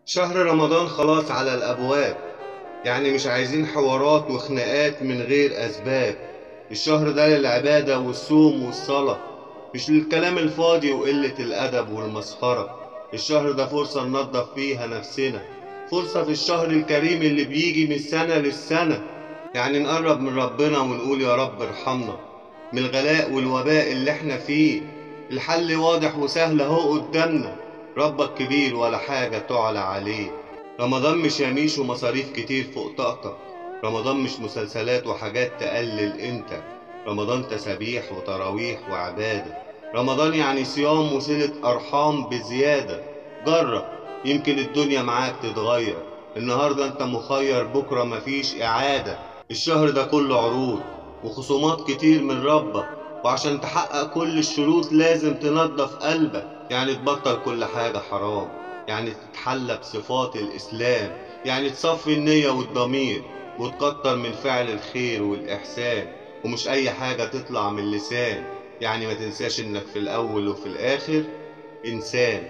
شهر رمضان خلاص على الأبواب. يعني مش عايزين حوارات وخناقات من غير أسباب. الشهر ده للعبادة والصوم والصلاة، مش للكلام الفاضي وقلة الأدب والمسخرة. الشهر ده فرصة ننضف فيها نفسنا، فرصة في الشهر الكريم اللي بيجي من سنة للسنة. يعني نقرب من ربنا ونقول يا رب ارحمنا من الغلاء والوباء اللي احنا فيه. الحل واضح وسهل اهو قدامنا، ربك كبير ولا حاجة تعلى عليه. رمضان مش يميش ومصاريف كتير فوق طاقتك، رمضان مش مسلسلات وحاجات تقلل قيمتك، رمضان تسابيح وتراويح وعبادة. رمضان يعني صيام وصلة أرحام بزيادة. جرب، يمكن الدنيا معاك تتغير. النهاردة انت مخير، بكرة مفيش إعادة. الشهر ده كله عروض وخصومات كتير من ربك، وعشان تحقق كل الشروط لازم تنظف قلبك. يعني تبطل كل حاجة حرام، يعني تتحلى بصفات الإسلام، يعني تصفي النية والضمير وتكتر من فعل الخير والإحسان. ومش أي حاجة تطلع من اللسان، يعني ما تنساش إنك في الأول وفي الآخر إنسان.